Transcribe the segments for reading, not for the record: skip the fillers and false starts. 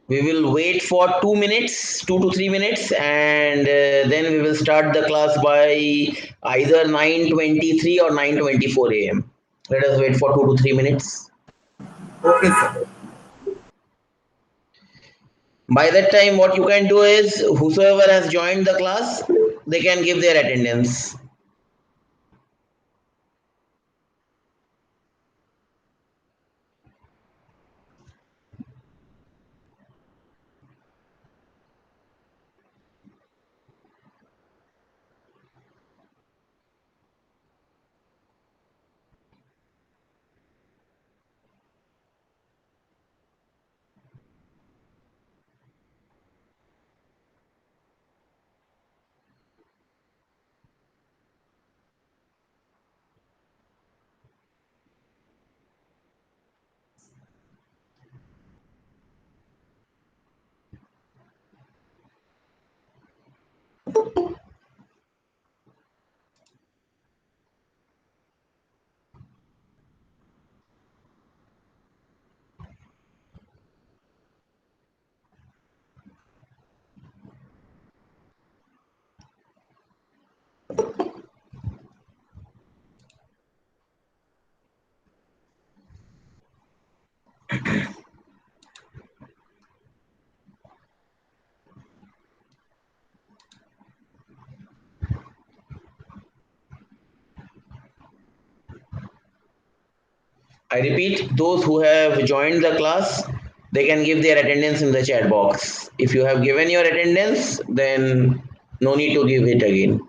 We will wait for 2 minutes, 2 to 3 minutes, and then we will start the class by either 9:23 or 9:24 a.m. Let us wait for 2 to 3 minutes. Okay, sir. By that time, what you can do is whosoever has joined the class, they can give their attendance. I repeat, those who have joined the class, they can give their attendance in the chat box. If you have given your attendance, then no need to give it again.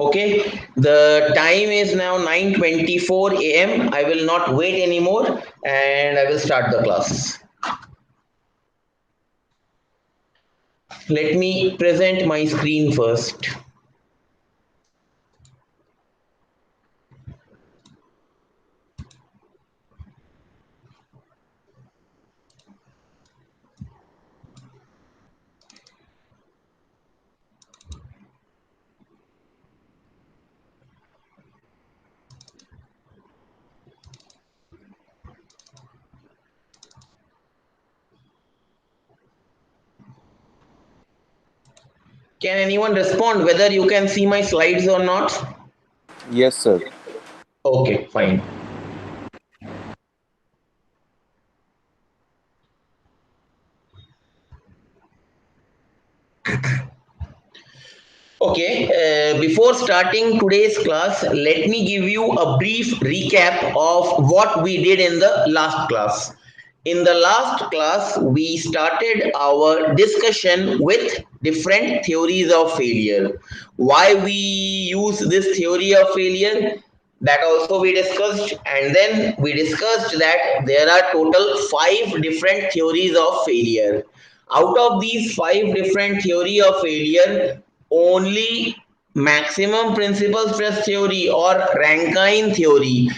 Okay, the time is now 9:24 a.m. I will not wait anymore and I will start the class. Let me present my screen first. Can anyone respond whether you can see my slides or not? Yes, sir. Okay, fine. Okay, before starting today's class, let me give you a brief recap of what we did in the last class. In the last class, we started our discussion with different theories of failure. Why we use this theory of failure, that also we discussed, and then we discussed that there are total 5 different theories of failure. Out of these 5 different theory of failure, only maximum principal stress theory or Rankine theory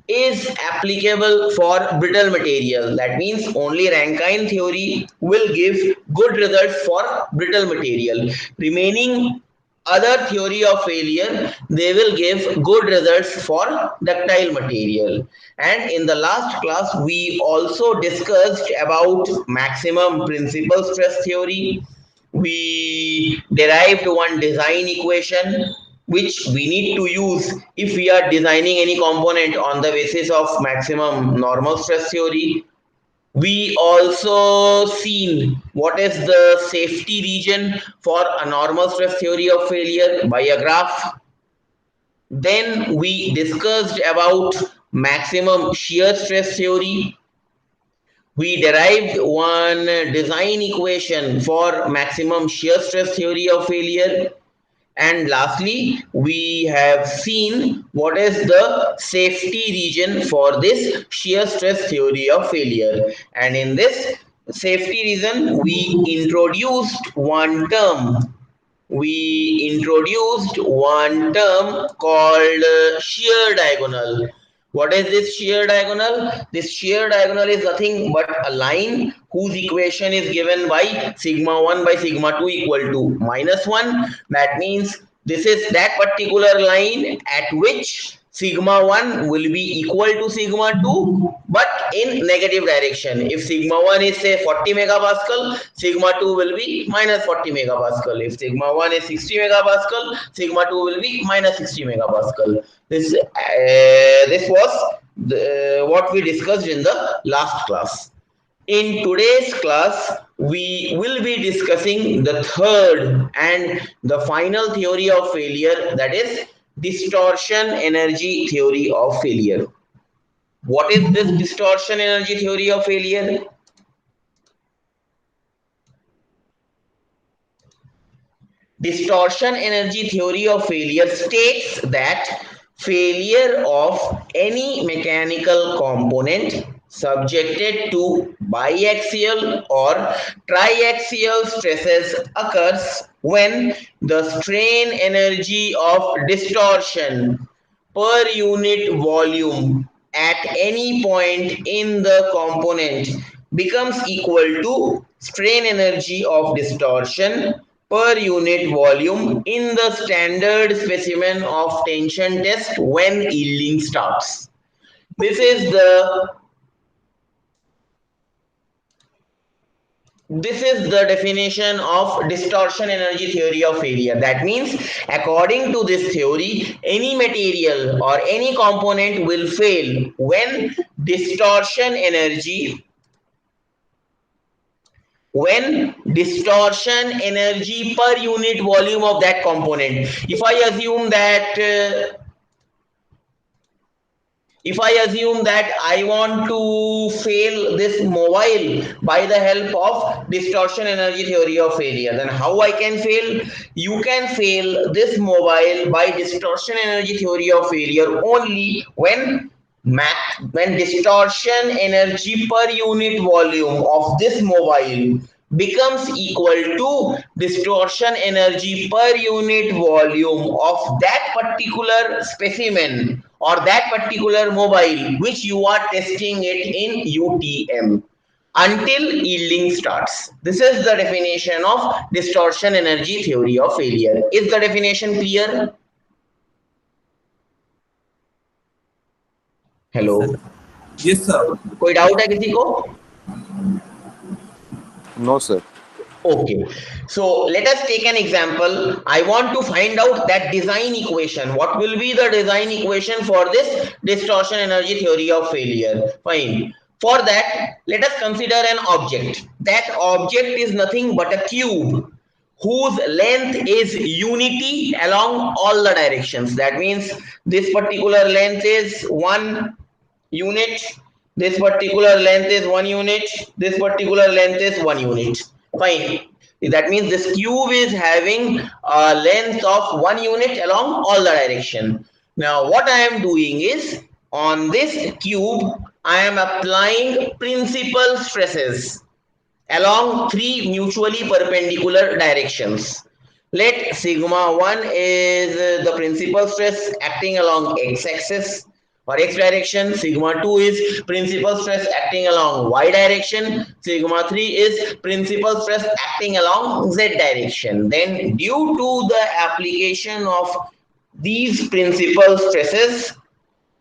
is applicable for brittle material. That means only Rankine theory will give good results for brittle material. Remaining other theory of failure, they will give good results for ductile material. And in the last class, we also discussed about maximum principal stress theory. We derived one design equation which we need to use if we are designing any component on the basis of maximum normal stress theory. We also seen what is the safety region for a normal stress theory of failure by a graph. Then we discussed about maximum shear stress theory. We derived one design equation for maximum shear stress theory of failure. And lastly, we have seen what is the safety region for this shear stress theory of failure. And in this safety region, we introduced one term called shear diagonal. What is this shear diagonal? This shear diagonal is nothing but a line whose equation is given by sigma 1 by sigma 2 equal to -1. That means this is that particular line at which sigma 1 will be equal to sigma 2 but in negative direction. If sigma 1 is say 40 megapascal, sigma 2 will be minus 40 megapascal. If sigma 1 is 60 megapascal, sigma 2 will be minus 60 megapascal. This was what we discussed in the last class. In today's class, we will be discussing the third and the final theory of failure, that is distortion energy theory of failure. What is this distortion energy theory of failure? Distortion energy theory of failure states that failure of any mechanical component subjected to biaxial or triaxial stresses occurs when the strain energy of distortion per unit volume at any point in the component becomes equal to strain energy of distortion per unit volume in the standard specimen of tension test when yielding starts. This is the This is the definition of distortion energy theory of failure. That means, according to this theory, any material or any component will fail when distortion energy per unit volume of that component. If I assume that I want to fail this mobile by the help of distortion energy theory of failure, then how I can fail? You can fail this mobile by distortion energy theory of failure only when distortion energy per unit volume of this mobile becomes equal to distortion energy per unit volume of that particular specimen or that particular mobile which you are testing it in UTM until yielding starts. This is the definition of distortion energy theory of failure. Is the definition clear? Hello, Yes, sir. कोई doubt है किसी को? No, sir. Okay, so let us take an example. I want to find out that design equation. What will be the design equation for this distortion energy theory of failure? Fine. For that, let us consider an object. That object is nothing but a cube whose length is unity along all the directions. That means this particular length is 1 unit, this particular length is 1 unit, this particular length is 1 unit. Fine. That means this cube is having a length of 1 unit along all the direction. Now what I am doing is, on this cube I am applying principal stresses along 3 mutually perpendicular directions. Let sigma 1 is the principal stress acting along x-axis or x direction, sigma 2 is principal stress acting along y direction, sigma 3 is principal stress acting along z direction. Then due to the application of these principal stresses,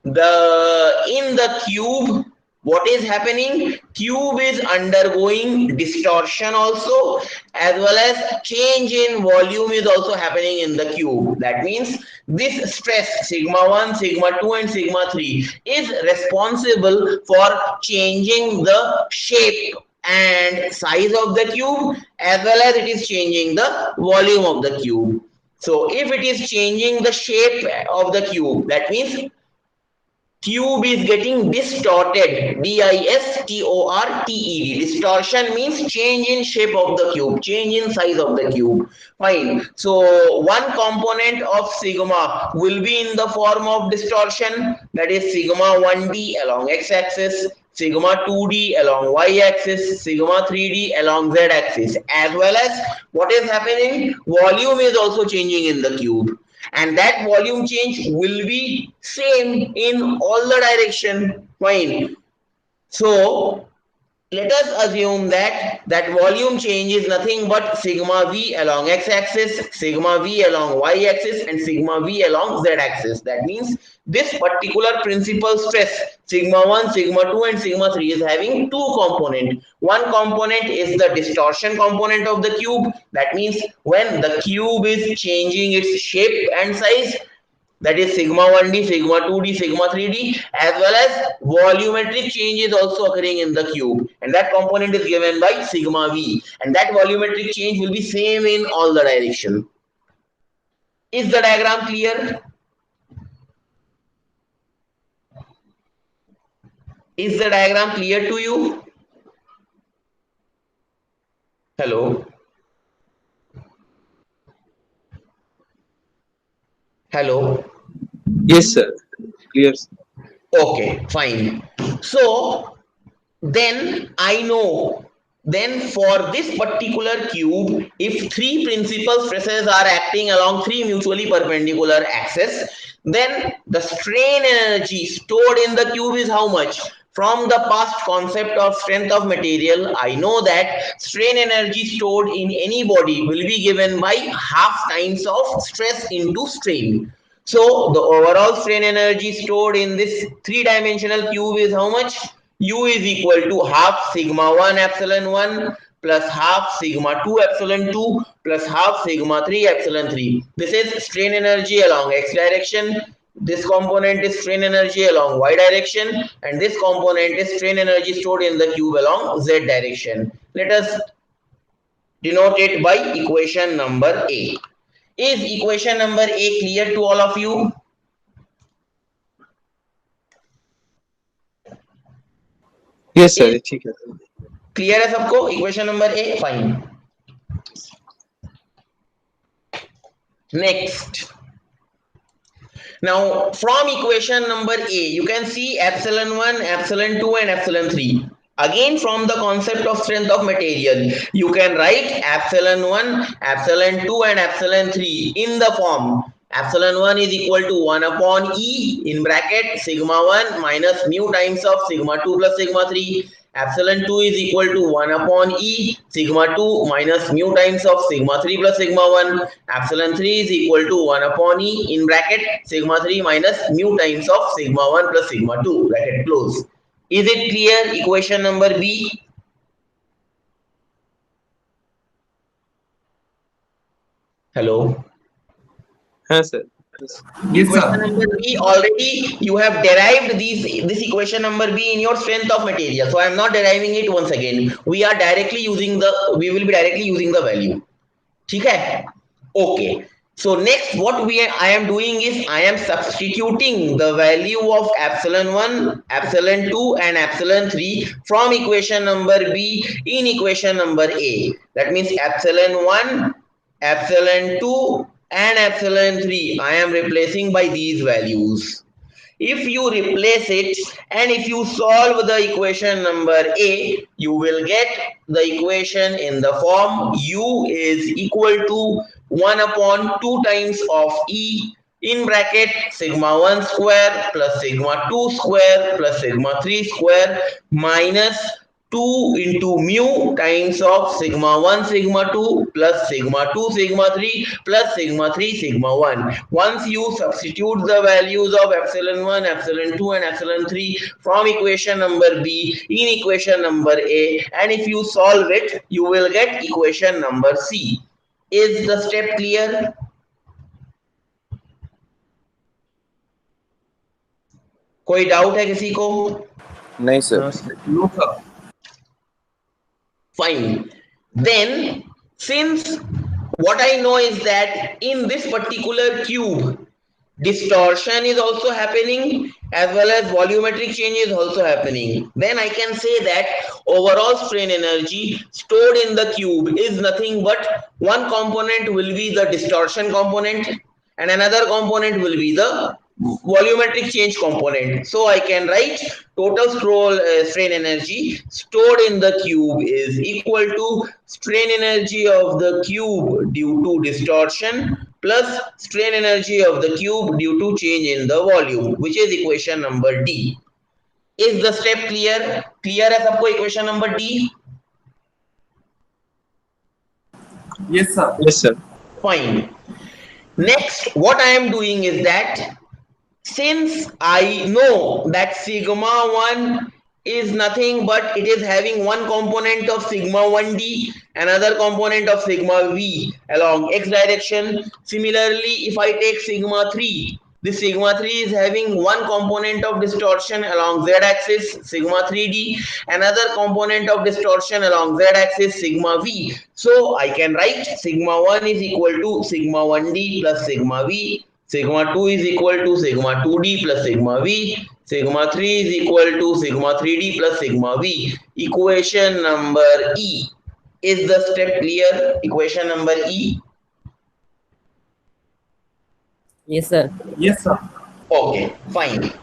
in the cube, what is happening? Cube is undergoing distortion also, as well as change in volume is also happening in the cube. That means this stress sigma 1, sigma 2 and sigma 3 is responsible for changing the shape and size of the cube, as well as it is changing the volume of the cube. So if it is changing the shape of the cube, that means cube is getting distorted. Distorted. Distortion means change in shape of the cube, change in size of the cube. Fine. So one component of sigma will be in the form of distortion, that is sigma 1d along x-axis, sigma 2d along y-axis, sigma 3d along z-axis, as well as what is happening, volume is also changing in the cube, and that volume change will be same in all the direction. Fine. So let us assume that volume change is nothing but sigma v along x-axis, sigma v along y-axis, and sigma v along z-axis. That means this particular principal stress, sigma 1, sigma 2, and sigma 3, is having two components. One component is the distortion component of the cube. That means when the cube is changing its shape and size, that is sigma 1d, sigma 2d, sigma 3d, as well as volumetric change is also occurring in the cube, and that component is given by sigma v, and that volumetric change will be same in all the direction. Is the diagram clear? Is the diagram clear to you? Hello? Hello? Yes, sir. Clear. Okay, fine. So then I know, then for this particular cube, if three principal stresses are acting along three mutually perpendicular axes, then the strain energy stored in the cube is how much? From the past concept of strength of material, I know that strain energy stored in any body will be given by half times of stress into strain. So the overall strain energy stored in this three-dimensional cube is how much? U is equal to half sigma 1 epsilon 1 plus half sigma 2 epsilon 2 plus half sigma 3 epsilon 3. This is strain energy along x direction. This component is strain energy along y direction, and this component is strain energy stored in the cube along z direction. Let us denote it by equation number A. Is equation number A clear to all of you? Yes, sir. Is ठीक है. clear है सबको? Equation number A, fine. Next. Now from equation number A, you can see epsilon 1, epsilon 2, and epsilon 3. Again, from the concept of strength of material, you can write epsilon 1, epsilon 2, and epsilon 3 in the form epsilon 1 is equal to 1 upon E in bracket sigma 1 minus mu times of sigma 2 plus sigma 3. Epsilon 2 is equal to 1 upon E sigma 2 minus mu times of sigma 3 plus sigma 1. Epsilon 3 is equal to 1 upon E in bracket sigma 3 minus mu times of sigma 1 plus sigma 2 bracket close. Is it clear? Equation number B. Hello. हाँ sir. Yes, Equation sir. number B, already you have derived this equation number B in your strength of material. So I am not deriving it once again. We will be directly using the value. ठीक है? Okay. So next what I am doing is I am substituting the value of epsilon 1, epsilon 2, and epsilon 3 from equation number B in equation number A. That means epsilon 1, epsilon 2, and epsilon 3 I am replacing by these values. If you replace it and if you solve the equation number A, you will get the equation in the form U is equal to 1 upon 2 times of E in bracket sigma 1 square plus sigma 2 square plus sigma 3 square minus 2 into mu times of sigma 1 sigma 2 plus sigma 2 sigma 3 plus sigma 3 sigma 1. Once you substitute the values of epsilon 1, epsilon 2, and epsilon 3 from equation number B in equation number A, and if you solve it, you will get equation number C. Is the step clear? कोई doubt है किसी को? नहीं sir. No, sir. Fine. Then, since what I know is that in this particular cube, distortion is also happening as well as volumetric change is also happening, then I can say that overall strain energy stored in the cube is nothing but one component will be the distortion component and another component will be the volumetric change component. So I can write total strain energy stored in the cube is equal to strain energy of the cube due to distortion plus strain energy of the cube due to change in the volume, which is equation number D. Is the step clear? Clear है सबको equation number D? Yes, sir. Yes, sir. Fine. Next, what I am doing is that since I know that sigma 1 is nothing but it is having one component of sigma 1d, another component of sigma v along x direction. Similarly, if I take sigma 3, this sigma 3 is having one component of distortion along z axis sigma 3d, another component of distortion along z axis sigma v. So I can write sigma 1 is equal to sigma 1d plus sigma v. Sigma 2 is equal to sigma 2d plus sigma v. Sigma 3 is equal to sigma 3d plus sigma v. Equation number E. Is the step clear? Equation number E. Yes, sir. Yes, sir. Okay, fine.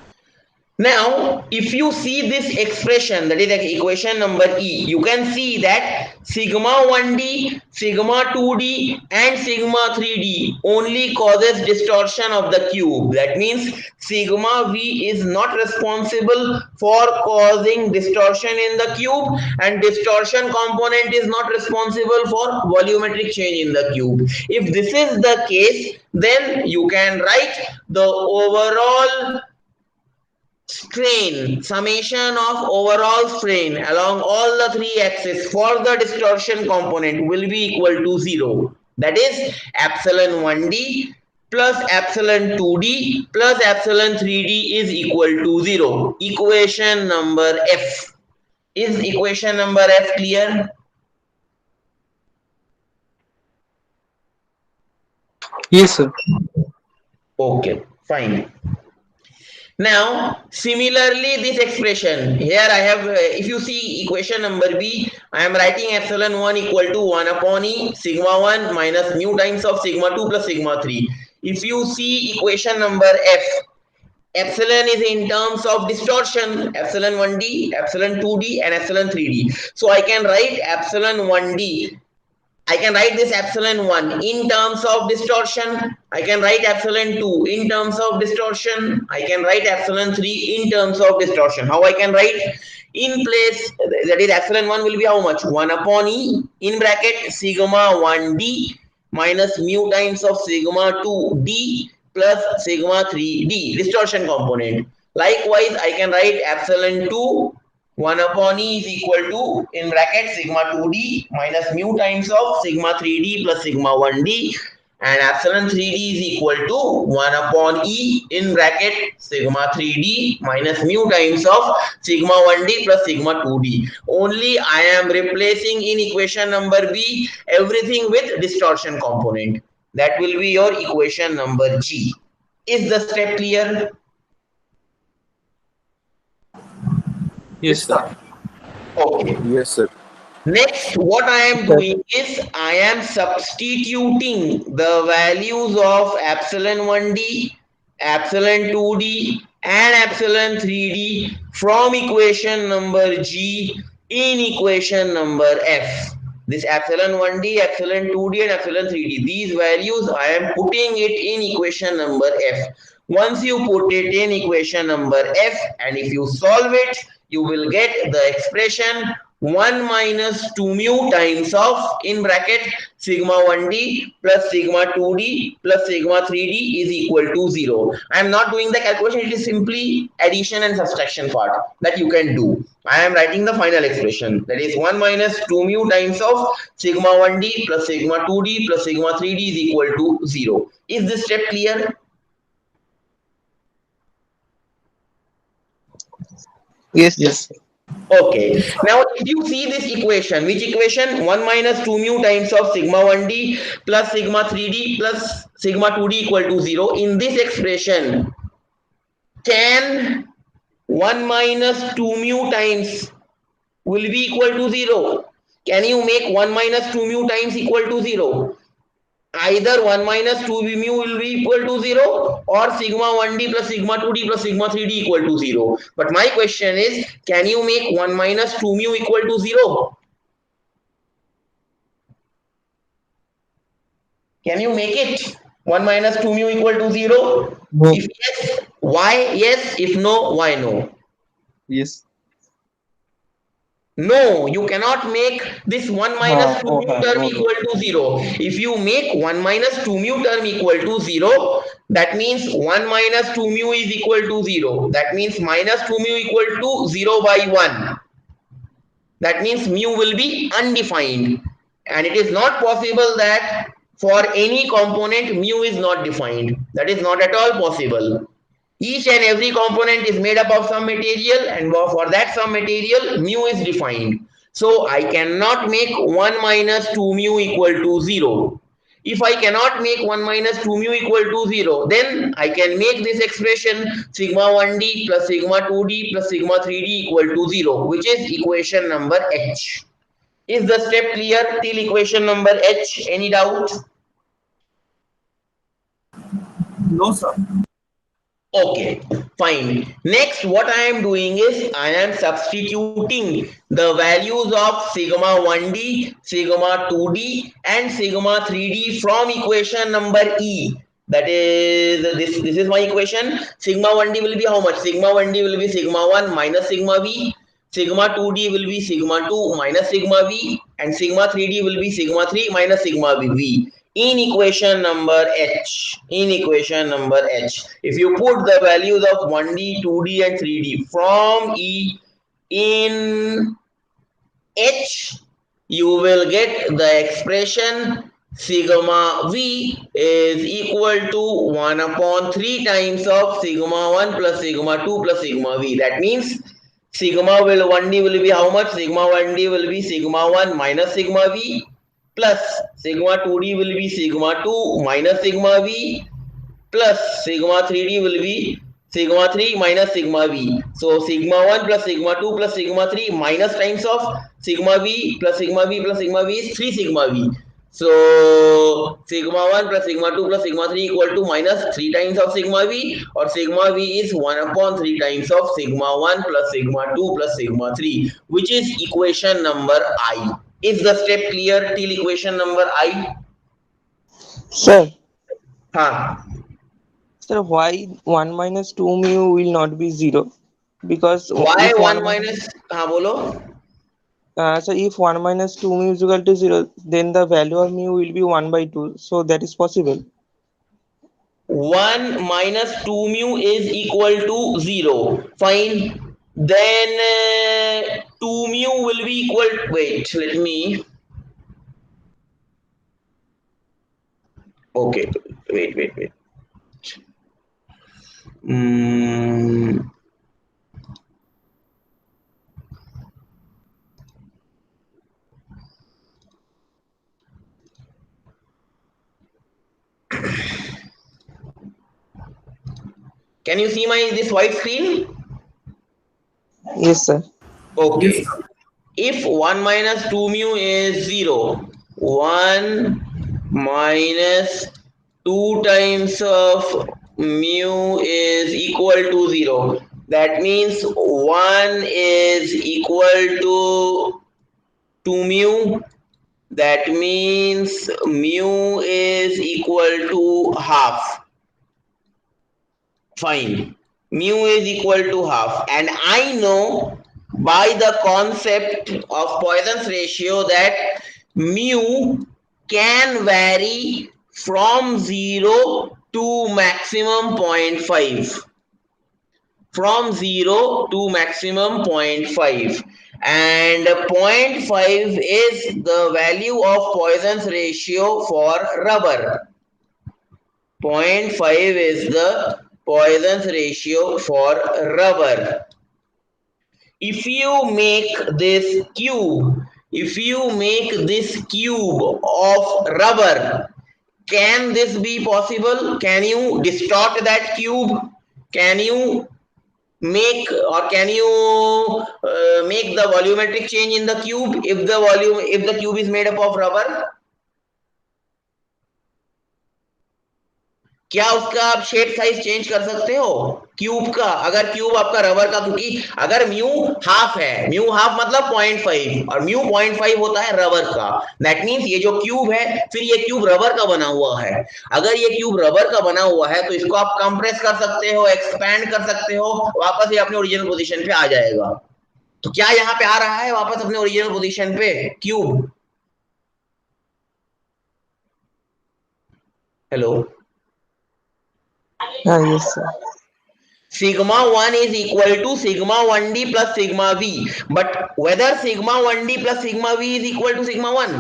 Now, if you see this expression, that is like equation number E, you can see that sigma 1d, sigma 2d and sigma 3d only causes distortion of the cube. That means sigma v is not responsible for causing distortion in the cube and distortion component is not responsible for volumetric change in the cube. If this is the case, then you can write the overall strain, summation of overall strain along all the three axes for the distortion component will be equal to 0. That is epsilon 1d plus epsilon 2d plus epsilon 3d is equal to 0. Equation number F. Is equation number F clear? Yes, sir. Okay, fine. Now, similarly, this expression here I have, if you see equation number B, I am writing epsilon 1 equal to 1 upon E sigma 1 minus mu times of sigma 2 plus sigma 3. If you see equation number F, epsilon is in terms of distortion, epsilon 1d, epsilon 2d and epsilon 3d. So I can write epsilon 1d, I can write this epsilon 1 in terms of distortion. I can write epsilon 2 in terms of distortion. I can write epsilon 3 in terms of distortion. How I can write? In place, that is epsilon 1 will be how much? 1 upon E in bracket sigma 1d minus mu times of sigma 2d plus sigma 3d, distortion component. Likewise, I can write epsilon 2 1 upon E is equal to in bracket sigma 2d minus mu times of sigma 3d plus sigma 1d and epsilon 3d is equal to 1 upon E in bracket sigma 3d minus mu times of sigma 1d plus sigma 2d. Only I am replacing in equation number B everything with distortion component. That will be your equation number G. Is the step clear? Yes, sir. Okay. Yes, sir. Next, what I am doing is I am substituting the values of epsilon 1d, epsilon 2d and epsilon 3d from equation number G in equation number F. This epsilon 1d, epsilon 2d and epsilon 3d, these values I am putting it in equation number F. Once you put it in equation number F and if you solve it, you will get the expression 1 minus 2 mu times of in bracket sigma 1d plus sigma 2d plus sigma 3d is equal to 0. I am not doing the calculation, it is simply addition and subtraction part that you can do. I am writing the final expression, that is 1 minus 2 mu times of sigma 1d plus sigma 2d plus sigma 3d is equal to 0. Is this step clear? Yes, yes. Okay. Now, if you see this equation, which equation? 1 minus 2 mu times of sigma 1d plus sigma 3d plus sigma 2d equal to 0. In this expression, can 1 minus 2 mu times will be equal to 0? Can you make 1 minus 2 mu times equal to 0? Either 1 minus 2 mu will be equal to 0 or sigma 1d plus sigma 2d plus sigma 3d equal to 0. But my question is, can you make 1 minus 2 mu equal to 0? Can you make it 1 minus 2 mu equal to 0? No. If yes, why yes? If no, why no? Yes. No, you cannot make this 1 minus 2 mu term No. equal to 0. If you make 1 minus 2 mu term equal to 0, that means 1 minus 2 mu is equal to 0. That means minus 2 mu equal to 0 by 1. That means mu will be undefined. And it is not possible that for any component mu is not defined. That is not at all possible. Each and every component is made up of some material, and for that some material mu is defined. So I cannot make 1 minus 2 mu equal to 0. If I cannot make 1 minus 2 mu equal to 0, then I can make this expression sigma 1d plus sigma 2d plus sigma 3d equal to 0, which is equation number H. Is the step clear till equation number H? Any doubt? No, sir. Okay, fine. Next, what I am doing is I am substituting the values of sigma 1d, sigma 2d, and sigma 3d from equation number E. That is this is my equation. Sigma 1d will be how much? Sigma 1d will be sigma 1 minus sigma v. Sigma 2d will be sigma 2 minus sigma v, and sigma 3d will be sigma 3 minus sigma v in equation number H. In equation number H, if you put the values of 1d, 2d, and 3d from E in H, you will get the expression sigma v is equal to 1 upon 3 times of sigma 1 plus sigma 2 plus sigma v. That means sigma will 1d will be how much? Sigma 1d will be sigma 1 minus sigma v plus sigma 2d will be sigma 2 minus sigma v plus sigma 3d will be sigma 3 minus sigma v. So sigma 1 plus sigma 2 plus sigma 3 minus times of sigma v plus sigma v plus sigma v is 3 sigma v. So sigma 1 plus sigma 2 plus sigma 3 equal to minus 3 times of sigma v, or sigma v is 1 upon 3 times of sigma 1 plus sigma 2 plus sigma 3, which is equation number I. Is the step clear till equation number I? Sir, Huh. sir, why 1 minus 2 mu will not be 0? Because Why if 1 1 minus? हाँ बोलो. so if 1 minus 2 mu is equal to 0, then the value of mu will be 1 by 2. So that is possible. 1 minus 2 mu is equal to 0. Fine. Then 2 mu will be equal. Wait, let me. Okay. Wait. Mm. Can you see my this white screen? Yes, sir. Okay. Yes, sir. If 1 minus 2 mu is 0, 1 minus 2 times of mu is equal to 0. That means 1 is equal to 2 mu. That means mu is equal to half. Fine. Mu is equal to half. And I know by the concept of Poisson's ratio that mu can vary from 0 to maximum 0.5. From 0 to maximum 0.5. And 0.5 is the value of Poisson's ratio for rubber. 0.5 is the Poisson's ratio for rubber. If you make this cube of rubber, can this be possible? Can you distort that cube? Can you make, or can you make the volumetric change in the cube if the cube is made up of rubber? क्या उसका आप shape size change कर सकते हो cube का? अगर cube आपका rubber का, क्योंकि अगर म्यू हाफ है, म्यू हाफ मतलब 0.5 और म्यू 0.5 होता है रबर का, दैट मींस ये जो क्यूब है, फिर ये क्यूब रबर का बना हुआ है। अगर ये क्यूब रबर का बना हुआ है तो इसको आप कंप्रेस कर सकते हो, एक्सपैंड कर सकते हो, वापस ये अपने ओरिजिनल पोजीशन पे आ जाएगा। तो क्या यहाँ पे आ रहा है वापस अपने ओरिजिनल पोजीशन पे cube? Hello, Yes, sir. sigma 1 is equal to sigma 1d plus sigma v, but whether sigma 1d plus sigma v is equal to sigma 1,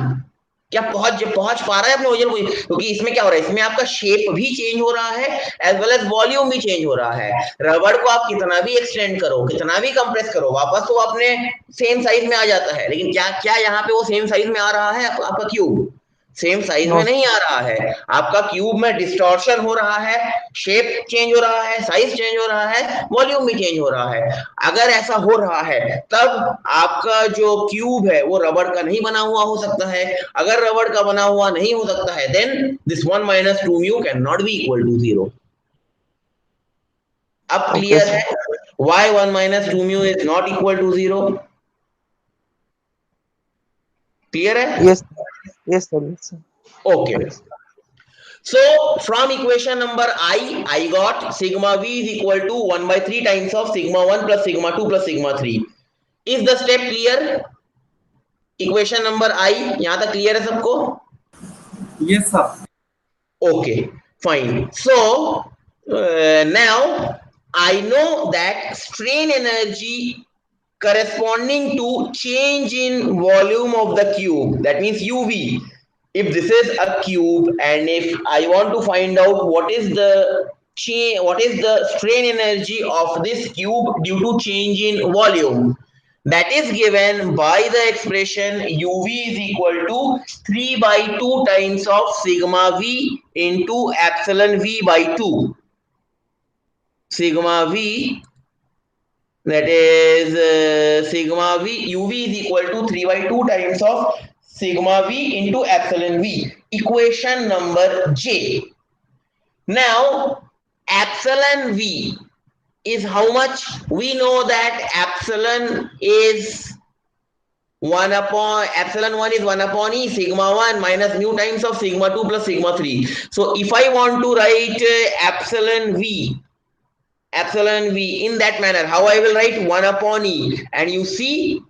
क्या पहुंच पा रहा है अपने ओरिजिनल पोजीशन? क्योंकि इसमें क्या हो रहा है, इसमें आपका शेप भी चेंज हो रहा है एज वेल एज वॉल्यूम भी चेंज हो रहा है। रबड़ को आप कितना भी एक्सटेंड करो, कितना भी कंप्रेस करो, वापस तो अपने सेम साइज में आ जाता है। लेकिन क्या क्या यहाँ पे वो सेम साइज में आ रहा है आपका क्यूब? सेम साइज में नहीं आ रहा है, आपका क्यूब में डिस्टॉर्शन हो रहा है, शेप चेंज हो रहा है, साइज चेंज हो रहा है, वॉल्यूम भी चेंज हो रहा है। अगर ऐसा हो रहा है तब आपका जो क्यूब है वो रबड़ का नहीं बना हुआ हो सकता है। अगर रबड़ का बना हुआ नहीं हो सकता है, then this 1 minus 2 mu cannot be equal to 0. अब क्लियर है why 1 minus 2 mu is not equal to 0? Clear है? Yes, yes, sir. Yes, sir. Okay. So from equation number I got sigma v is equal to 1 by 3 times of sigma 1 plus sigma 2 plus sigma 3. Is the step clear? Equation number I यहाँ तक clear है सबको? Yes, sir. Okay, fine. So now I know that strain energy corresponding to change in volume of the cube, that means UV. If this is a cube and if I want to find out what is the strain energy of this cube due to change in volume, that is given by the expression UV is equal to 3 by 2 times of sigma V into epsilon V by 2. Sigma V, that is sigma V, UV is equal to 3 by 2 times of sigma V into epsilon V. Equation number J. Now epsilon V is how much? We know that epsilon 1 is 1 upon E, sigma 1 minus mu times of sigma 2 plus sigma 3. So if I want to write epsilon V in that manner, how I will write? 1 upon E, and you see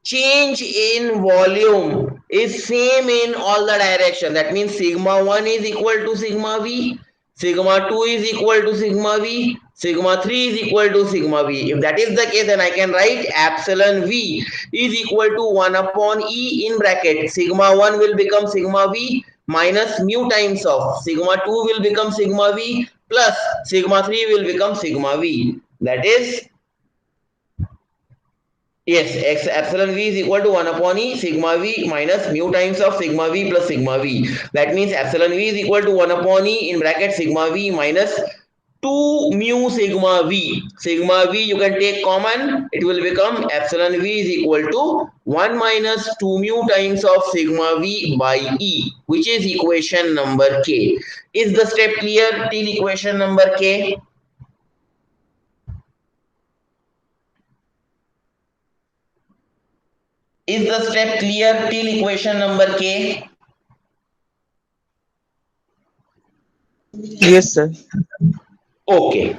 change in volume is same in all the direction. That means sigma 1 is equal to sigma V, sigma 2 is equal to sigma V, sigma 3 is equal to sigma V. If that is the case, then I can write epsilon V is equal to 1 upon E in bracket. Sigma 1 will become sigma V minus mu times of sigma 2 will become sigma V plus sigma 3 will become sigma V. That is, yes, epsilon V is equal to 1 upon E sigma V minus mu times of sigma V plus sigma V. That means epsilon V is equal to 1 upon E in bracket sigma V minus 2 mu sigma V. Sigma V you can take common, it will become epsilon V is equal to 1 minus 2 mu times of sigma V by E, which is equation number K. Is the step clear till equation number K? Is the step clear till equation number K? Yes, sir. Okay.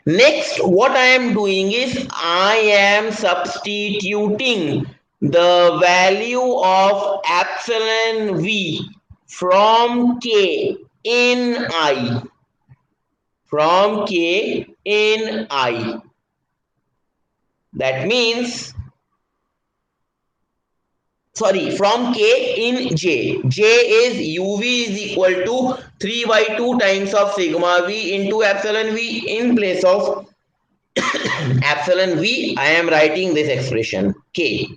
Next, what I am doing is I am substituting the value of epsilon V from K in I. From K in I. That means, sorry, from K in J. J is UV is equal to 3 by 2 times of sigma V into epsilon V. In place of epsilon V, I am writing this expression K.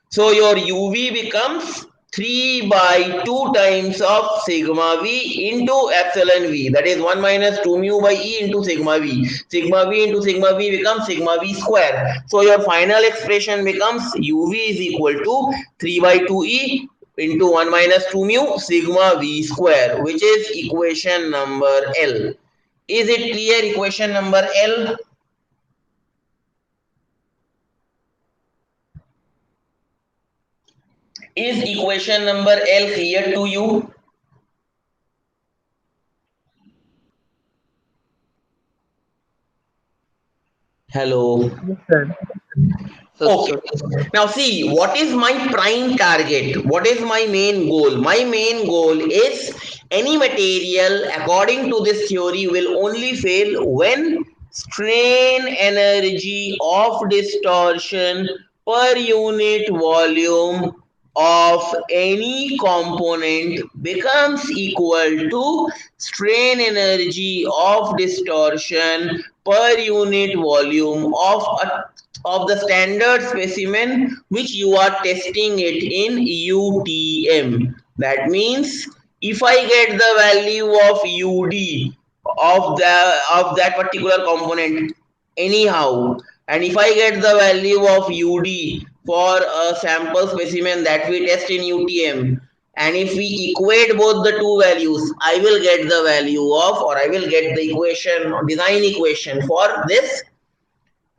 So your UV becomes 3 by 2 times of sigma v into epsilon v, that is 1 minus 2 mu by E into sigma v. Sigma v into sigma v becomes sigma v square. So your final expression becomes uv is equal to 3 by 2 E into 1 minus 2 mu sigma v square, which is equation number L. Is it clear, equation number L? Is equation number L clear to you? Hello. Yes, sir. Okay. Now see, what is my prime target? What is my main goal? My main goal is any material according to this theory will only fail when strain energy of distortion per unit volume of any component becomes equal to strain energy of distortion per unit volume of the standard specimen which you are testing it in UTM. That means if I get the value of UD of that particular component anyhow, and if I get the value of UD for a sample specimen that we test in UTM, and if we equate both the two values, I will get the value of, or I will get the equation, design equation for this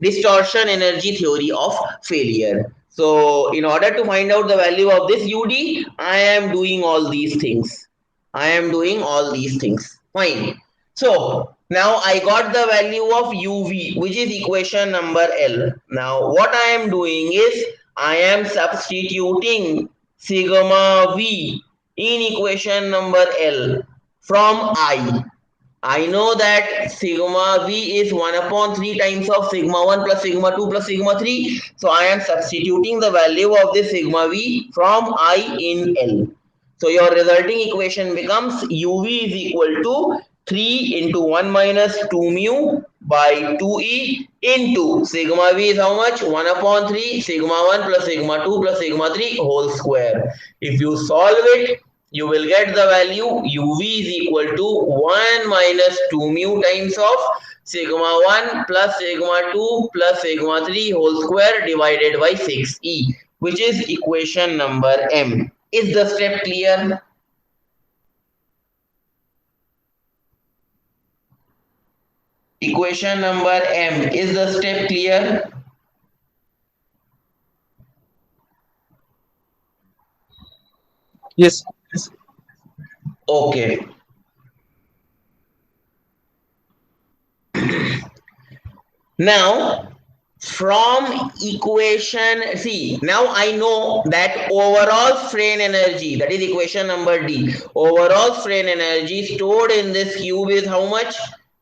distortion energy theory of failure. So in order to find out the value of this UD, I am doing all these things. I am doing all these things. Fine. So now I got the value of UV, which is equation number L. Now what I am doing is I am substituting sigma V in equation number L from I know that sigma v is 1 upon 3 times of sigma 1 plus sigma 2 plus sigma 3. So I am substituting the value of this sigma v from I in L. So your resulting equation becomes uv is equal to 3 into 1 minus 2 mu by 2e into sigma v is how much? 1 upon 3 sigma 1 plus sigma 2 plus sigma 3 whole square. If you solve it, you will get the value uv is equal to 1 minus 2 mu times of sigma 1 plus sigma 2 plus sigma 3 whole square divided by 6e, which is equation number M. Is the step clear? Equation number M. Is the step clear? Yes. Okay. Now from equation, see, now I know that overall strain energy, that is equation number D, overall strain energy stored in this cube is how much?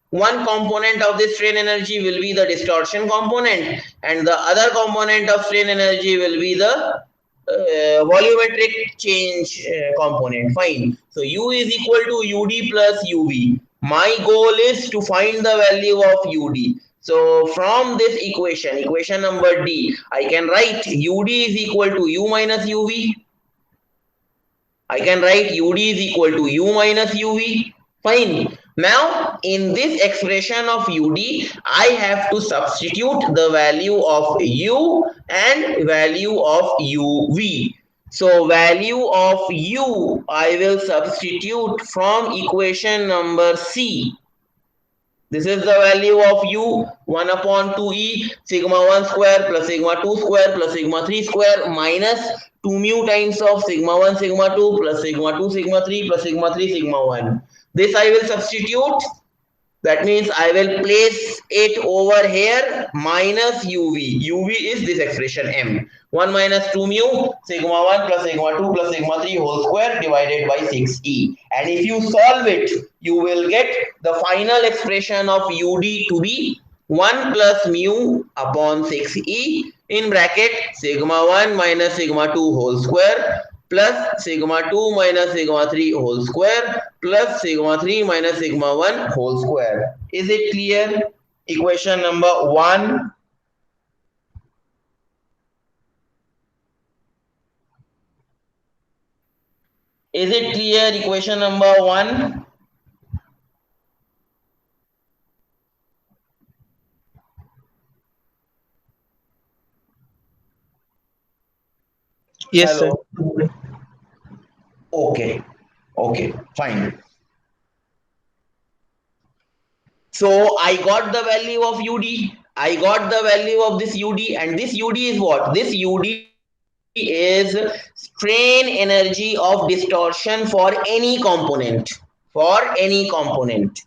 One component of this strain energy will be the distortion component, and the other component of strain energy will be the volumetric change component. Fine. So U is equal to UD plus UV. My goal is to find the value of UD. So from this equation, equation number D, I can write UD is equal to U minus UV. I can write UD is equal to U minus UV. Fine. Now, in this expression of UD, I have to substitute the value of U and value of UV. So, value of U, I will substitute from equation number C. This is the value of U 1 upon 2e sigma 1 square plus sigma 2 square plus sigma 3 square minus 2 mu times of sigma 1 sigma 2 plus sigma 2 sigma 3 plus sigma 3 sigma 1. This I will substitute. That means I will place it over here minus UV. UV is this expression M. 1 minus 2 mu sigma 1 plus sigma 2 plus sigma 3 whole square divided by 6e. And if you solve it, you will get the final expression of UD to be 1 plus mu upon 6e in bracket sigma 1 minus sigma 2 whole square plus sigma 2 minus sigma 3 whole square plus sigma 3 minus sigma 1 whole square. Is it clear? Equation number 1. Is it clear? Equation number 1. Yes, sir. Hello. Okay. Okay. Fine. So I got the value of UD. I got the value of this UD, and this UD is what? This UD is strain energy of distortion for any component. For any component.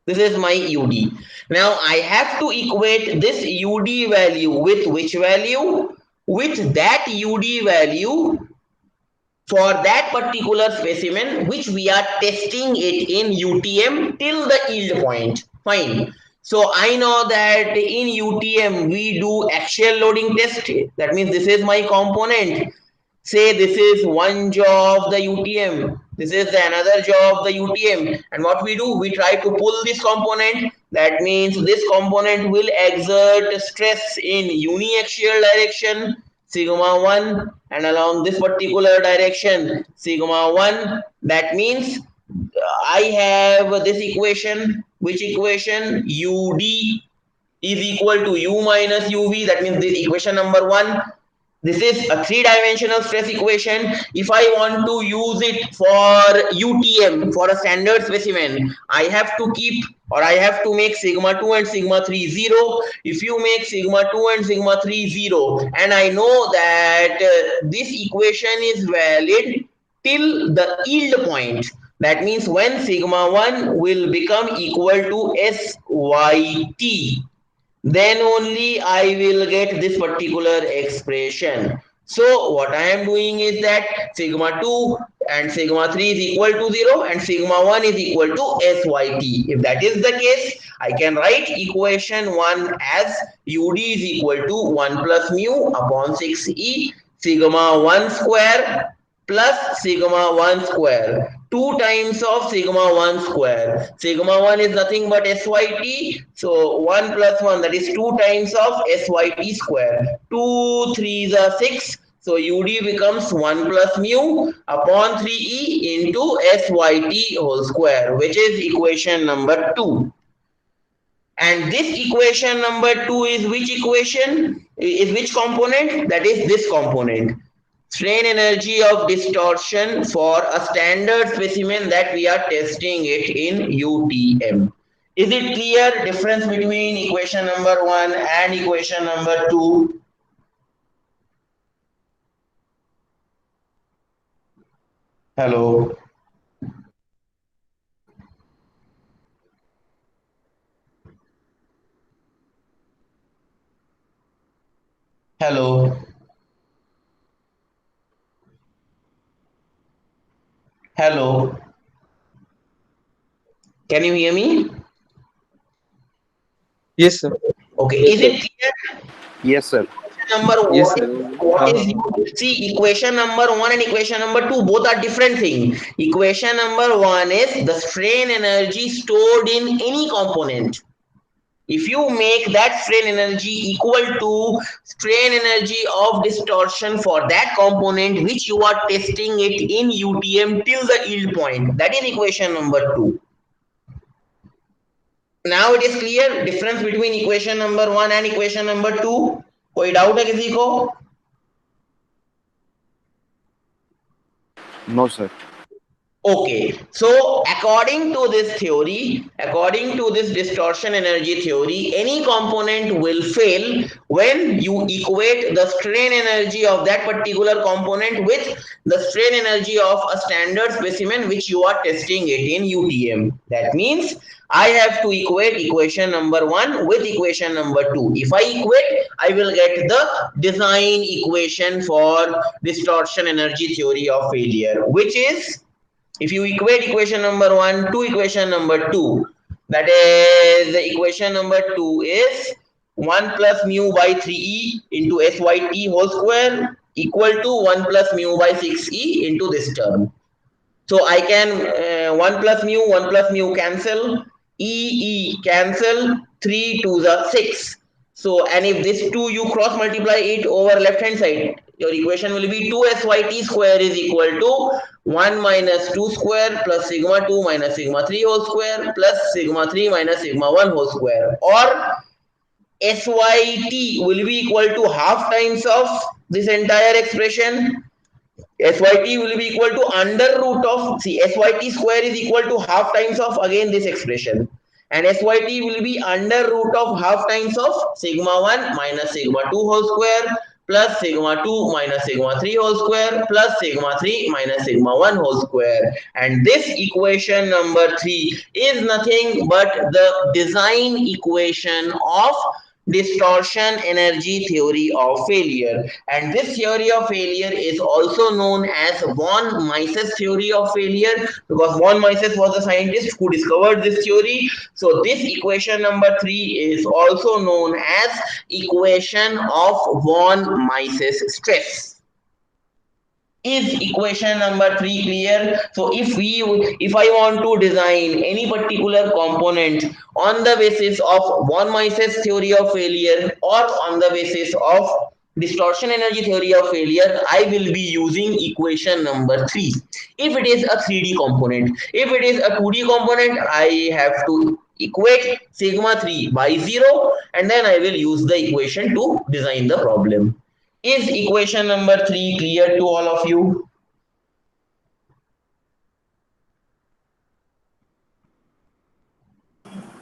This is my UD. Now I have to equate this UD value with which value? With that UD value for that particular specimen which we are testing it in UTM till the yield point. Fine. So I know that in UTM we do axial loading test. That means this is my component. Say this is one jaw of the UTM. This is the another jaw of the UTM. And what we do? We try to pull this component. That means this component will exert stress in uniaxial direction sigma 1, and along this particular direction sigma 1. That means I have this equation. Which equation? UD is equal to U minus UV. That means the equation number 1. This is a three-dimensional stress equation. If I want to use it for UTM, for a standard specimen, I have to keep, or I have to make sigma 2 and sigma 3 0. If you make sigma 2 and sigma 3 0, and I know that this equation is valid till the yield point. That means when sigma 1 will become equal to SYT, then only I will get this particular expression. So what I am doing is that sigma 2 and sigma 3 is equal to 0 and sigma 1 is equal to SYT. If that is the case, I can write equation 1 as UD is equal to 1 plus mu upon 6E sigma 1 square plus sigma 1 square, 2 times of sigma 1 square. Sigma 1 is nothing but SYT. So 1 plus 1, that is 2 times of SYT square. 2 3s are 6. So UD becomes 1 plus mu upon 3E into SYT whole square, which is equation number 2. And this equation number 2 is which equation? Is which component? That is this component. Strain energy of distortion for a standard specimen that we are testing it in UTM. Is it clear difference between equation number 1 and equation number 2? Hello. Hello. Hello. Can you hear me? Yes, sir. Okay. Is it clear? Yes, sir. Number Yes, what sir. is see equation number 1 and equation number 2 both are different thing. Equation number 1 is the strain energy stored in any component. If you make that strain energy equal to strain energy of distortion for that component which you are testing it in UTM till the yield point, that is equation number 2. Now it is clear difference between equation number 1 and equation number 2. कोई doubt है किसी को? No, sir. Okay, so according to this theory, according to this distortion energy theory, any component will fail when you equate the strain energy of that particular component with the strain energy of a standard specimen which you are testing it in UTM. That means I have to equate equation number 1 with equation number 2. If I equate, I will get the design equation for distortion energy theory of failure, which is, if you equate equation number 1 to equation number 2, that is the equation number 2 is 1 plus mu by 3e into SYT whole square equal to 1 plus mu by 6e into this term. So I can 1 plus mu cancel, e cancel, 3 to the 6. So, and if this 2 you cross multiply it over left hand side, your equation will be 2syt square is equal to 1 minus 2 square plus sigma 2 minus sigma 3 whole square plus sigma 3 minus sigma 1 whole square, or syt will be equal to half times of this entire expression. Syt will be equal to under root of, see, syt square is equal to half times of again this expression, and syt will be under root of half times of sigma 1 minus sigma 2 whole square plus sigma 2 minus sigma 3 whole square plus sigma 3 minus sigma 1 whole square. And this equation number 3 is nothing but the design equation of distortion energy theory of failure. And this theory of failure is also known as von Mises theory of failure, because von Mises was the scientist who discovered this theory. So this equation number 3 is also known as equation of von Mises stress. Is equation number 3 clear? So if I want to design any particular component on the basis of von Mises theory of failure or on the basis of distortion energy theory of failure, I will be using equation number 3. If it is a 3D component, if it is a 2D component, I have to equate sigma 3 by 0 and then I will use the equation to design the problem. Is equation number 3 clear to all of you?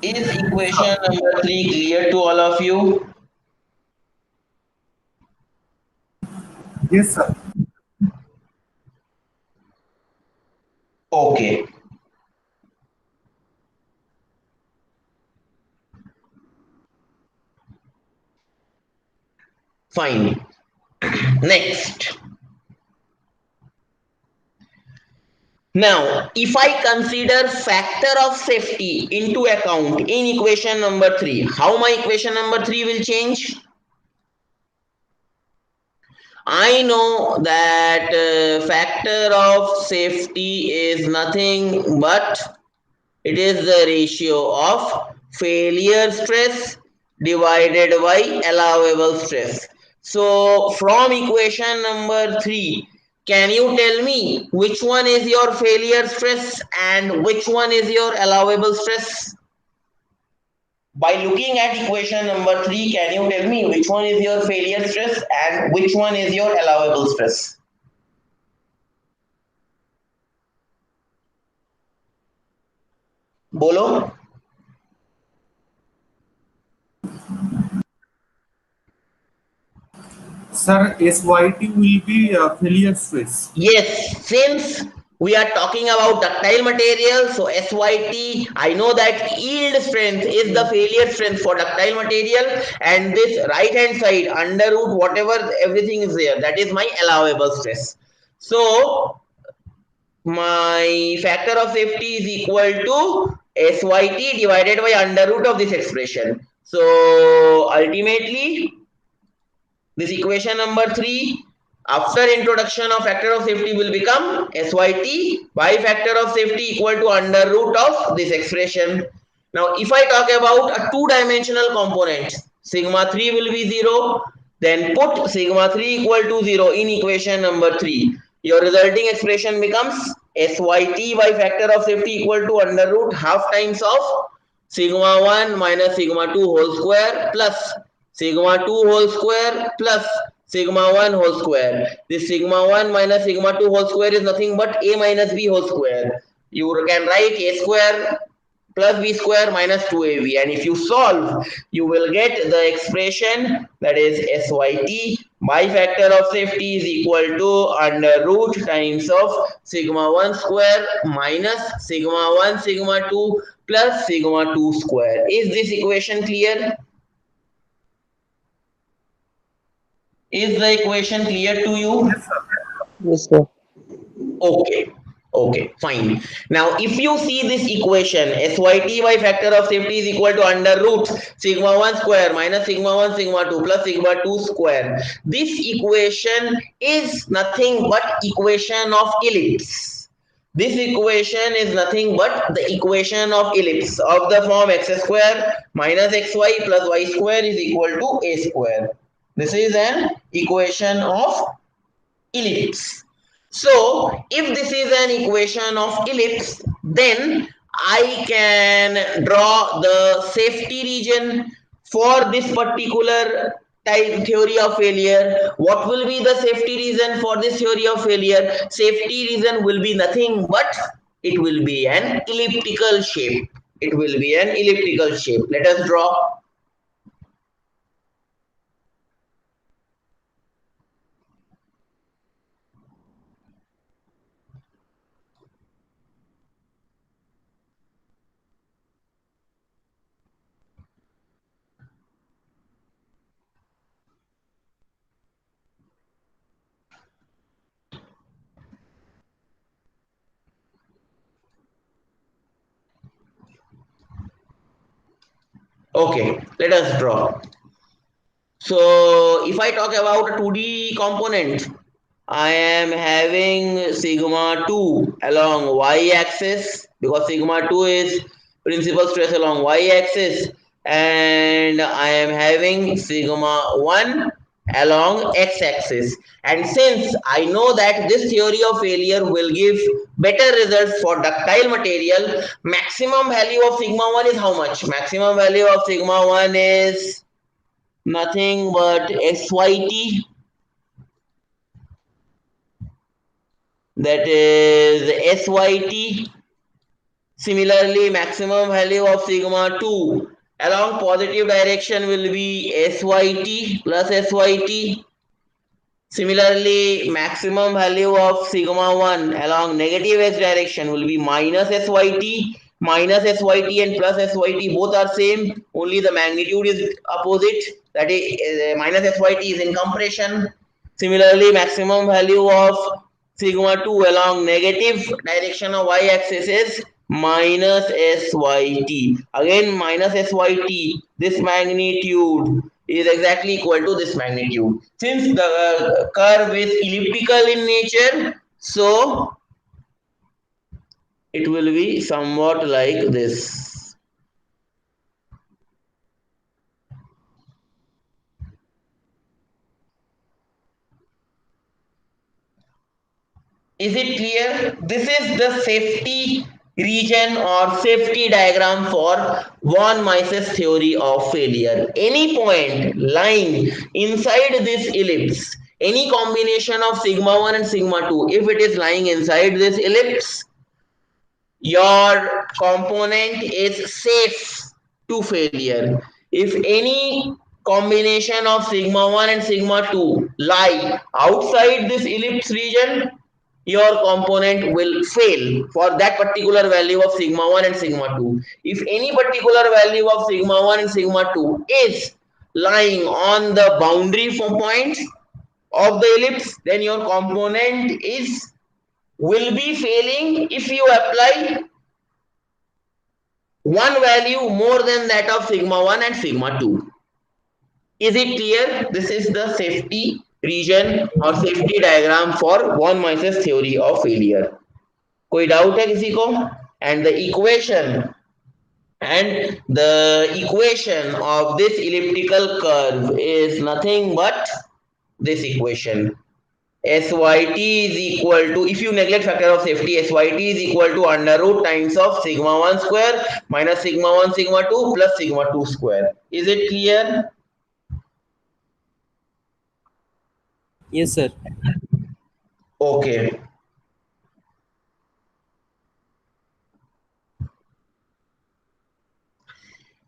Is equation number 3 clear to all of you? Yes, sir. Okay. Fine. Next. Now, if I consider factor of safety into account in equation number 3, how my equation number 3 will change? I know that factor of safety is nothing but it is the ratio of failure stress divided by allowable stress. So from equation number 3, can you tell me which one is your failure stress and which one is your allowable stress? By looking at equation number 3, can you tell me which one is your failure stress and which one is your allowable stress? Bolo? Sir, SYT will be failure stress. Yes, since we are talking about ductile material, so SYT, I know that yield strength is the failure strength for ductile material, and this right hand side under root whatever everything is there, that is my allowable stress. So my factor of safety is equal to SYT divided by under root of this expression. So ultimately this equation number 3 after introduction of factor of safety will become SYT by factor of safety equal to under root of this expression. Now if I talk about a two-dimensional component, sigma 3 will be 0, then put sigma 3 equal to 0 in equation number 3. Your resulting expression becomes SYT by factor of safety equal to under root half times of sigma 1 minus sigma 2 whole square plus sigma 2 whole square plus sigma 1 whole square. This sigma 1 minus sigma 2 whole square is nothing but a minus b whole square. You can write a square plus b square minus 2ab, and if you solve you will get the expression that is SYT by factor of safety is equal to under root times of sigma 1 square minus sigma 1 sigma 2 plus sigma 2 square. Is this equation clear? Is the equation clear to you? Yes, sir. Okay. Okay, fine. Now, if you see this equation, SYT by factor of safety is equal to under root sigma 1 square minus sigma 1 sigma 2 plus sigma 2 square. This equation is nothing but equation of ellipse. This equation is nothing but the equation of ellipse of the form x square minus xy plus y square is equal to a square. This is an equation of ellipse. So if this is an equation of ellipse, then I can draw the safety region for this particular type theory of failure. What will be the safety reason for this theory of failure? Safety reason will be nothing but it will be an elliptical shape. It will be an elliptical shape. Let us draw. Okay, let us draw. So if I talk about a 2D component, I am having sigma 2 along y axis because sigma 2 is principal stress along y axis, and I am having sigma 1 along x axis. And since I know that this theory of failure will give better results for ductile material, maximum value of sigma 1 is how much? Maximum value of sigma 1 is nothing but SYT, that is SYT. Similarly, maximum value of sigma 2 along positive direction will be SYT plus SYT. Similarly, maximum value of sigma 1 along negative x direction will be minus SYT. Minus SYT and plus SYT both are same, only the magnitude is opposite, that is minus SYT is in compression. Similarly, maximum value of sigma 2 along negative direction of y axis is minus SYT. Again minus SYT, this magnitude is exactly equal to this magnitude. Since the curve is elliptical in nature, so it will be somewhat like this. Is it clear? This is the safety region or safety diagram for von Mises theory of failure. Any point lying inside this ellipse, any combination of sigma 1 and sigma 2, if it is lying inside this ellipse, your component is safe to failure. If any combination of sigma 1 and sigma 2 lie outside this ellipse region, your component will fail for that particular value of sigma 1 and sigma 2. If any particular value of sigma 1 and sigma 2 is lying on the boundary points of the ellipse, then your component is will be failing if you apply one value more than that of sigma 1 and sigma 2. Is it clear? This is the safety region or safety diagram for von Mises theory of failure. कोई doubt है किसी को? And the equation of this elliptical curve is nothing but this equation. SYT is equal to, if you neglect factor of safety, SYT is equal to under root times of sigma 1 square minus sigma 1 sigma 2 plus sigma 2 square. Is it clear? Yes, sir. Okay.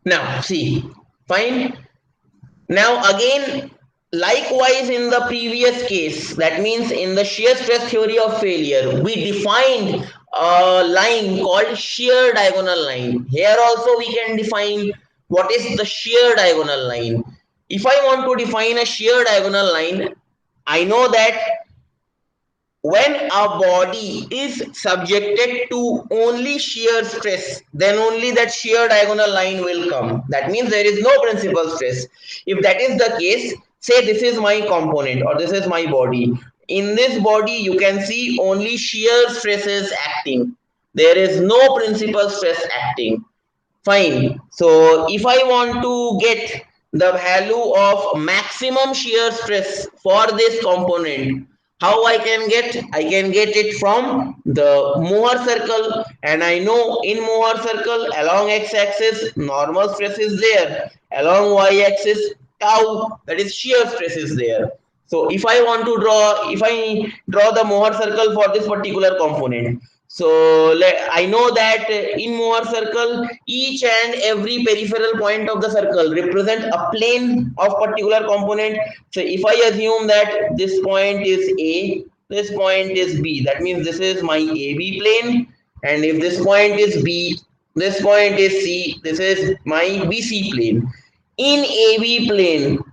Now see, fine. Now again, likewise in the previous case, that means in the shear stress theory of failure, we defined a line called shear diagonal line. Here also we can define what is the shear diagonal line. If I want to define a shear diagonal line, I know that when a body is subjected to only shear stress, then only that shear diagonal line will come. That means there is no principal stress. If that is the case, say this is my component or this is my body. In this body, you can see only shear stresses acting. There is no principal stress acting. Fine. So if I want to get the value of maximum shear stress for this component, how I can get? I can get it from the Mohr circle, and I know in Mohr circle along x-axis normal stress is there, along y-axis tau, that is shear stress is there. So if I want to draw the Mohr circle for this particular component, so I know that in Mohr circle, each and every peripheral point of the circle represent a plane of particular component. So if I assume that this point is A, this point is B, that means this is my AB plane, and if this point is B, this point is C, this is my BC plane. In AB plane,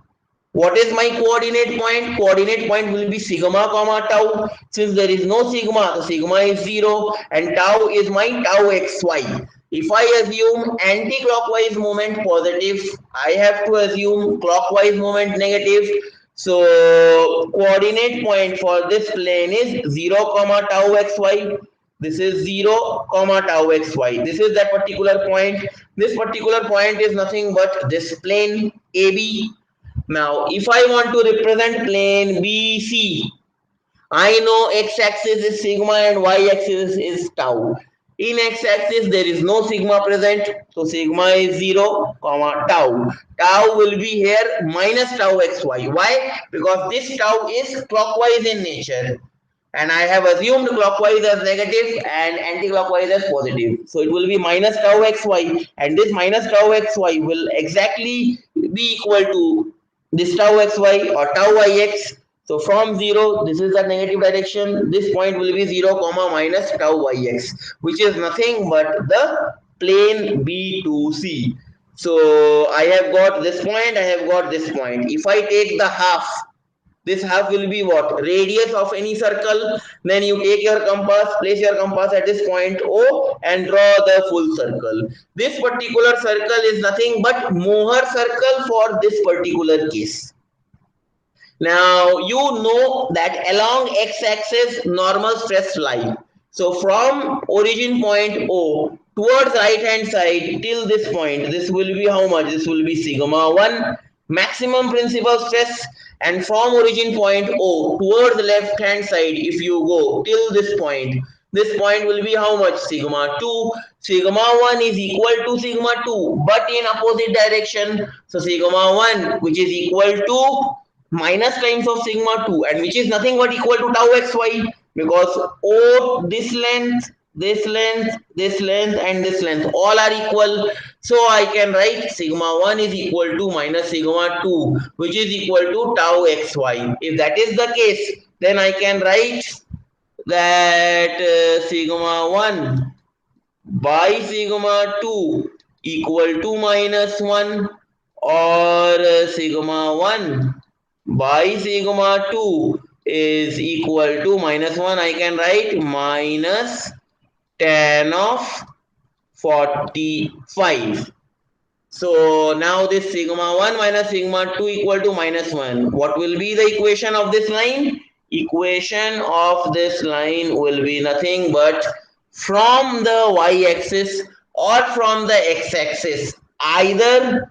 what is my coordinate point? Coordinate point will be sigma comma tau. Since there is no sigma, the sigma is 0 and tau is my tau xy. If I assume anti-clockwise moment positive, I have to assume clockwise moment negative. So coordinate point for this plane is 0 comma tau xy. This is 0 comma tau xy. This is that particular point. This particular point is nothing but this plane AB. Now, if I want to represent plane BC, I know x-axis is sigma and y-axis is tau. In x-axis, there is no sigma present, so sigma is 0, comma tau. Tau will be here minus tau xy. Why? Because this tau is clockwise in nature. And I have assumed clockwise as negative and anti-clockwise as positive. So it will be minus tau xy, and this minus tau xy will exactly be equal to this tau xy or tau ix. So from 0, this is the negative direction. This point will be 0 comma minus tau ix, which is nothing but the plane B2C. So I have got this point, I have got this point. If I take the half, this half will be what? Radius of any circle. Then you take your compass, place your compass at this point O and draw the full circle. This particular circle is nothing but Mohr circle for this particular case. Now you know that along x-axis normal stress line. So from origin point O towards right hand side till this point, this will be how much? This will be sigma 1 maximum principal stress, and from origin point O towards left hand side, if you go till this point will be how much? Sigma 2. Sigma 1 is equal to sigma 2 but in opposite direction. So sigma 1, which is equal to minus times of sigma 2, and which is nothing but equal to tau xy, because O, this length, this length, this length and this length all are equal. So I can write sigma 1 is equal to minus sigma 2, which is equal to tau xy. If that is the case, then I can write that sigma 1 by sigma 2 equal to minus 1, or sigma 1 by sigma 2 is equal to minus 1. I can write minus tan of 45. So now this sigma 1 minus sigma 2 equal to minus 1. What will be the equation of this line? Equation of this line will be nothing but from the y-axis or from the x-axis. Either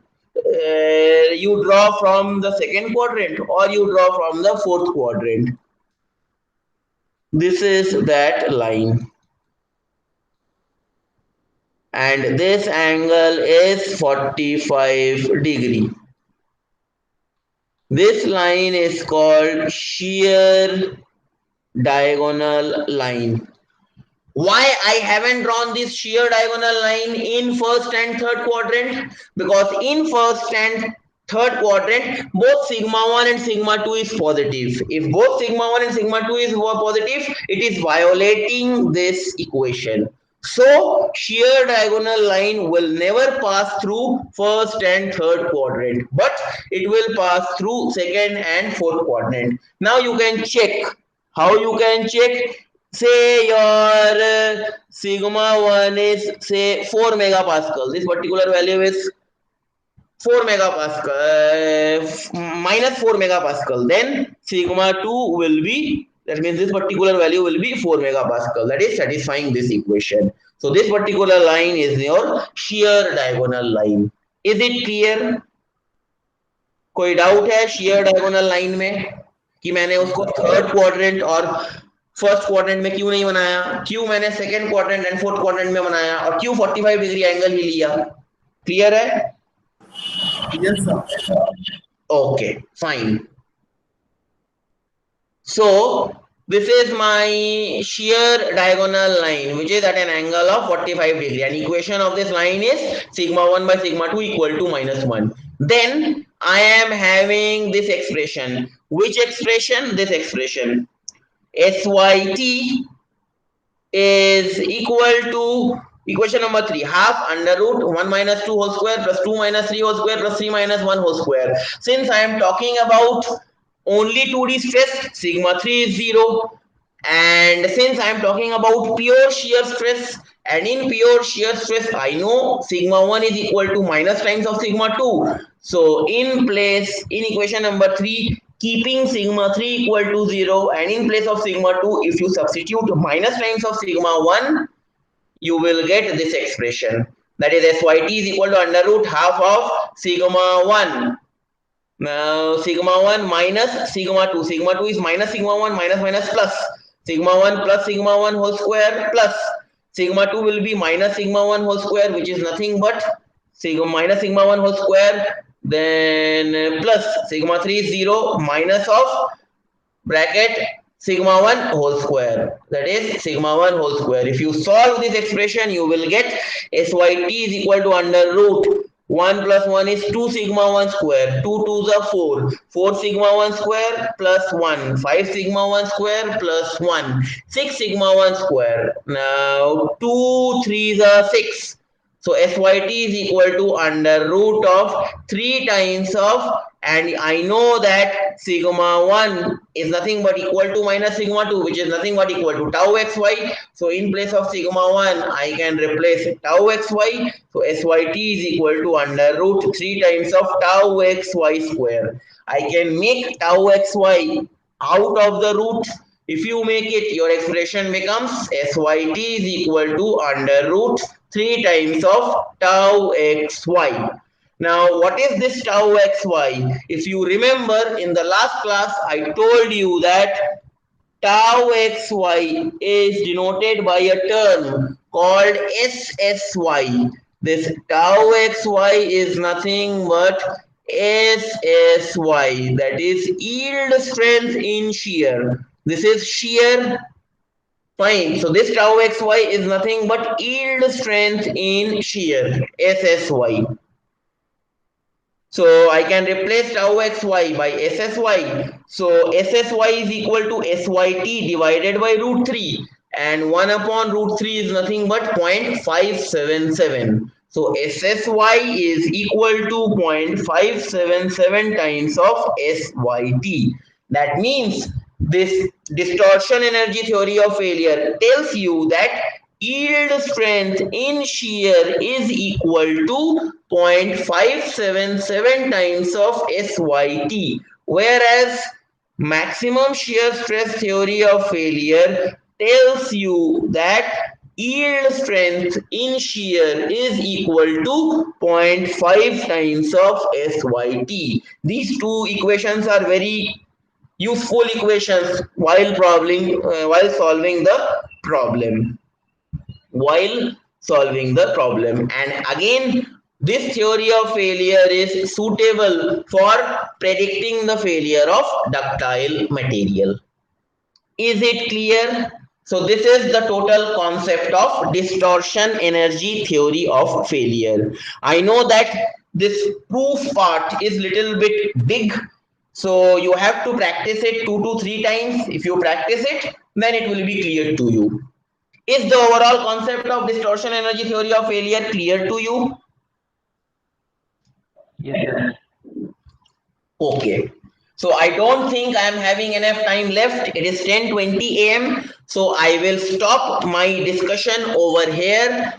you draw from the second quadrant or you draw from the fourth quadrant. This is that line. And this angle is 45 degree. This line is called shear diagonal line. Why I haven't drawn this shear diagonal line in first and third quadrant? Because in first and third quadrant, both sigma 1 and sigma 2 is positive. If both sigma 1 and sigma 2 is positive, it is violating this equation. So shear diagonal line will never pass through first and third quadrant, but it will pass through second and fourth quadrant. Now you can check. How you can check? Say your sigma 1 is say 4 megapascal. This particular value is 4 megapascal, minus 4 megapascal. Then sigma 2 will be That means this particular value will be 4 megapascal. That is satisfying this equation. So this particular line is your shear diagonal line. Is it clear? कोई doubt है shear diagonal line में कि मैंने उसको third quadrant और first quadrant में क्यों नहीं बनाया, क्यों मैंने second quadrant and fourth quadrant में बनाया और क्यों 45 डिग्री एंगल ही लिया? क्लियर है? Yes, sir. Okay, fine. So this is my shear diagonal line which is at an angle of 45 degree, and equation of this line is sigma 1 by sigma 2 equal to -1. Then I am having this expression. Which expression? This expression. SYT is equal to equation number 3, half under root 1 minus 2 whole square plus 2 minus 3 whole square plus 3 minus 1 whole square. Since I am talking about only 2D stress, sigma 3 is 0. And since I am talking about pure shear stress, and in pure shear stress, I know sigma 1 is equal to minus times of sigma 2. So in place, in equation number 3, keeping sigma 3 equal to 0, and in place of sigma 2, if you substitute minus times of sigma 1, you will get this expression. That is SYT is equal to under root half of sigma 1. Now sigma 1 minus sigma 2. Sigma 2 is minus sigma 1 minus plus. Sigma 1 plus sigma 1 whole square plus sigma 2 will be minus sigma 1 whole square, which is nothing but sigma minus sigma 1 whole square, then plus sigma 3 is 0 minus of bracket sigma 1 whole square, that is sigma 1 whole square. If you solve this expression, you will get SYT is equal to under root 1 plus 1 is 2 sigma 1 square, 2 2s are 4, 4 sigma 1 square plus 1, 5 sigma 1 square plus 1, 6 sigma 1 square. Now 2 3s are 6. So SYT is equal to under root of 3 times of, and I know that sigma 1 is nothing but equal to minus sigma 2, which is nothing but equal to tau xy. So in place of sigma 1, I can replace tau xy. So SYT is equal to under root 3 times of tau xy square. I can make tau xy out of the root. If you make it, your expression becomes SYT is equal to under root 3 times of tau xy. Now, what is this tau xy? If you remember, in the last class, I told you that tau xy is denoted by a term called SSY. This tau xy is nothing but SSY, that is yield strength in shear. This is shear. Fine. So this tau xy is nothing but yield strength in shear, SSY. So I can replace tau xy by SSY. So SSY is equal to SYT divided by root 3, and 1 upon root 3 is nothing but 0.577. So SSY is equal to 0.577 times of SYT. That means this distortion energy theory of failure tells you that yield strength in shear is equal to 0.577 times of SYT, whereas maximum shear stress theory of failure tells you that yield strength in shear is equal to 0.5 times of SYT. These two equations are very useful equations while solving the problem. And again, this theory of failure is suitable for predicting the failure of ductile material. Is it clear? So this is the total concept of distortion energy theory of failure. I know that this proof part is little bit big, so you have to practice it 2 to 3 times. If you practice it, then it will be clear to you. Is the overall concept of distortion energy theory of failure clear to you? Yes. Okay. So I don't think I am having enough time left. It is 10:20 a.m. So I will stop my discussion over here.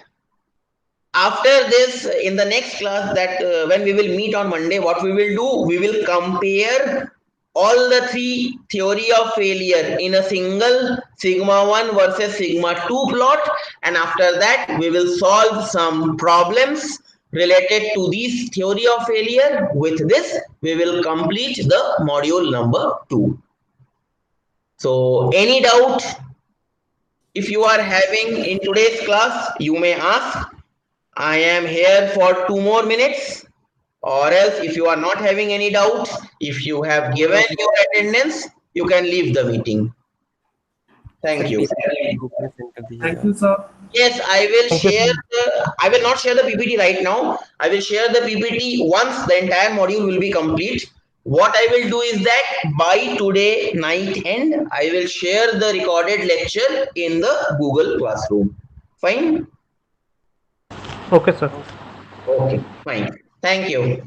After this, in the next class, that when we will meet on Monday, what we will do, we will compare all the three theory of failure in a single sigma 1 versus sigma 2 plot, and after that we will solve some problems related to these theory of failure. With this we will complete the module number 2. So any doubt if you are having in today's class, you may ask. I am here for 2 more minutes, or else if you are not having any doubt, if you have given your attendance, you can leave the meeting. Thank you. Thank you, sir. Yes, I will share I will not share the PPT right now. I will share the PPT once the entire module will be complete. What I will do is that by today night end, I will share the recorded lecture in the Google Classroom. Fine? Okay, sir. Okay, fine. Thank you.